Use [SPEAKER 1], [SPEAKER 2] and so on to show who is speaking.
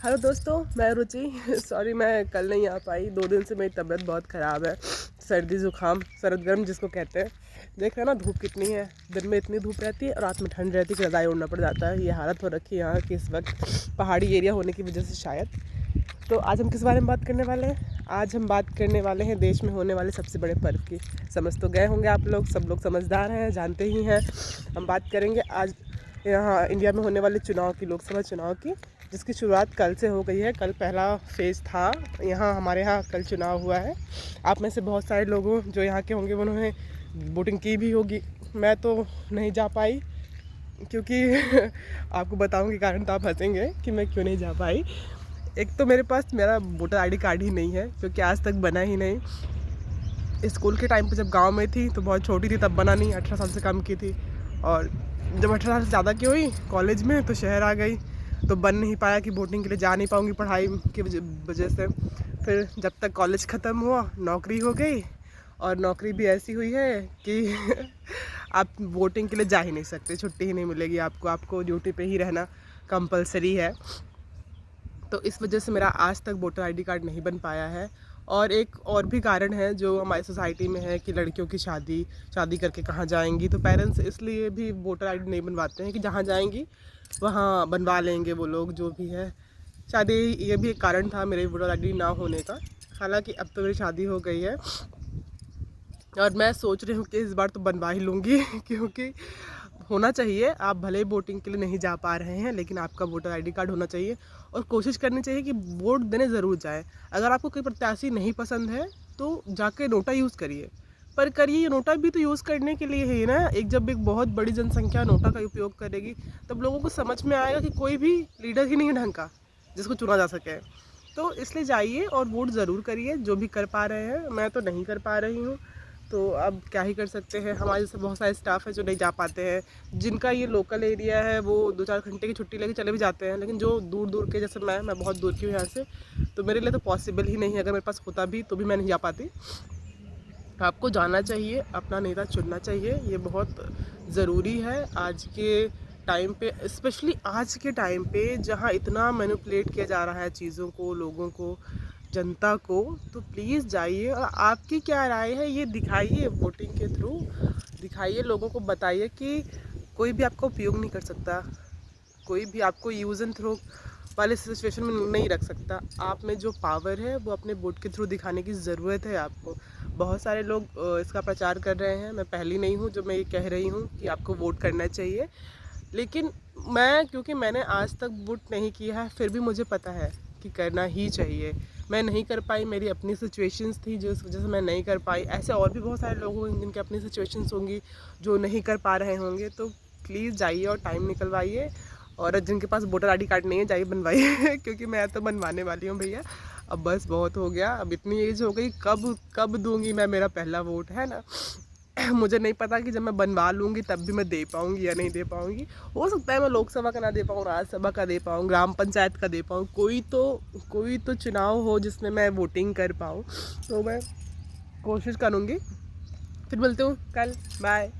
[SPEAKER 1] Hello दोस्तों, मैं रुचि। Sorry मैं कल नहीं आ पाई। 2 दिन से मेरी तबीयत बहुत ख़राब है। सर्दी ज़ुकाम, सरद गर्म जिसको कहते हैं। देख रहे हैं ना धूप कितनी है। दिन में इतनी धूप रहती है और रात में ठंड रहती है कि रज़ाई ओढ़ना पड़ जाता है। ये हालत हो रखी है यहाँ की इस वक्त, पहाड़ी एरिया होने की वजह से शायद। तो आज हम किस बारे में बात करने वाले हैं? आज हम बात करने वाले हैं देश में होने वाले सबसे बड़े पर्व की। समझ तो गए होंगे आप लोग, सब लोग समझदार हैं, जानते ही हैं। हम बात करेंगे आज यहाँ इंडिया में होने वाले चुनाव की, लोकसभा चुनाव की, जिसकी शुरुआत कल से हो गई है। कल पहला फेज़ था। यहाँ हमारे यहाँ कल चुनाव हुआ है। आप में से बहुत सारे लोगों जो यहाँ के होंगे उन्होंने वोटिंग की भी होगी। मैं तो नहीं जा पाई क्योंकि आपको बताऊंगी कारण, तो आप हंसेंगे कि मैं क्यों नहीं जा पाई। एक तो मेरे पास मेरा वोटर आईडी कार्ड ही नहीं है, क्योंकि आज तक बना ही नहीं। स्कूल के टाइम पे जब गांव में थी तो बहुत छोटी थी, तब बना नहीं। 18 साल से कम की थी। और जब 18 साल से ज़्यादा की हुई कॉलेज में तो शहर आ गई, तो बन नहीं पाया कि वोटिंग के लिए जा नहीं पाऊँगी पढ़ाई की वजह से। फिर जब तक कॉलेज ख़त्म हुआ नौकरी हो गई, और नौकरी भी ऐसी हुई है कि आप वोटिंग के लिए जा ही नहीं सकते, छुट्टी ही नहीं मिलेगी आपको ड्यूटी पे ही रहना कंपलसरी है। तो इस वजह से मेरा आज तक वोटर आईडी कार्ड नहीं बन पाया है। और एक और भी कारण है जो हमारी सोसाइटी में है कि लड़कियों की शादी करके कहाँ जाएंगी, तो पेरेंट्स इसलिए भी वोटर आईडी नहीं बनवाते हैं कि जहाँ जाएंगी वहाँ बनवा लेंगे वो लोग, जो भी है। शायद ये भी एक कारण था मेरे वोटर आईडी ना होने का। हालांकि अब तो मेरी शादी हो गई है और मैं सोच रही हूँ कि इस बार तो बनवा ही लूँगी क्योंकि होना चाहिए। आप भले ही वोटिंग के लिए नहीं जा पा रहे हैं, लेकिन आपका वोटर आईडी कार्ड होना चाहिए। और कोशिश करनी चाहिए कि वोट देने ज़रूर जाएं। अगर आपको कोई प्रत्याशी नहीं पसंद है तो जाके नोटा यूज़ करिए, पर करिए। नोटा भी तो यूज़ करने के लिए ही ना। जब एक बहुत बड़ी जनसंख्या नोटा का उपयोग करेगी तब लोगों को समझ में आएगा कि कोई भी लीडर ही नहीं ढंग का जिसको चुना जा सके। तो इसलिए जाइए और वोट ज़रूर करिए, जो भी कर पा रहे हैं। मैं तो नहीं कर पा रही हूँ, तो अब क्या ही कर सकते हैं। हमारे जैसे बहुत सारे स्टाफ है जो नहीं जा पाते हैं। जिनका ये लोकल एरिया है वो 2-4 घंटे की छुट्टी लेके चले भी जाते हैं, लेकिन जो दूर दूर के, जैसे मैं बहुत दूर की हूँ यहाँ से, तो मेरे लिए तो पॉसिबल ही नहीं है। अगर मेरे पास होता भी तो भी मैं नहीं जा पाती। आपको जाना चाहिए, अपना नेता चुनना चाहिए। ये बहुत ज़रूरी है आज के टाइम पे, स्पेशली आज के टाइम पे जहाँ इतना मैनिपुलेट किया जा रहा है चीज़ों को, लोगों को, जनता को। तो प्लीज़ जाइए और आपकी क्या राय है ये दिखाइए, वोटिंग के थ्रू दिखाइए। लोगों को बताइए कि कोई भी आपका उपयोग नहीं कर सकता, कोई भी आपको यूज़ एंड थ्रो वाले सिचुएशन में नहीं रख सकता। आप में जो पावर है वो अपने वोट के थ्रू दिखाने की ज़रूरत है आपको। बहुत सारे लोग इसका प्रचार कर रहे हैं। मैं पहली नहीं हूँ जो मैं ये कह रही हूँ कि आपको वोट करना चाहिए, लेकिन क्योंकि मैंने आज तक वोट नहीं किया है, फिर भी मुझे पता है कि करना ही चाहिए। मैं नहीं कर पाई, मेरी अपनी सिचुएशंस थी जिस वजह से मैं नहीं कर पाई। ऐसे और भी बहुत सारे लोग होंगे जिनकी अपनी सिचुएशंस होंगी जो नहीं कर पा रहे होंगे। तो प्लीज़ जाइए और टाइम निकलवाइए। और जिनके पास वोटर आईडी कार्ड नहीं है जाइए बनवाइए क्योंकि मैं तो बनवाने वाली हूँ भैया। अब बस बहुत हो गया, अब इतनी एज हो गई, कब कब दूंगी मैं मेरा पहला वोट, है ना। मुझे नहीं पता कि जब मैं बनवा लूँगी तब भी मैं दे पाऊँगी या नहीं दे पाऊँगी। हो सकता है मैं लोकसभा का ना दे पाऊँ, राज्यसभा का दे पाऊँ, ग्राम पंचायत का दे पाऊँ। कोई तो चुनाव हो जिसमें मैं वोटिंग कर पाऊँ, तो मैं कोशिश करूँगी। फिर मिलती हूँ कल, बाय।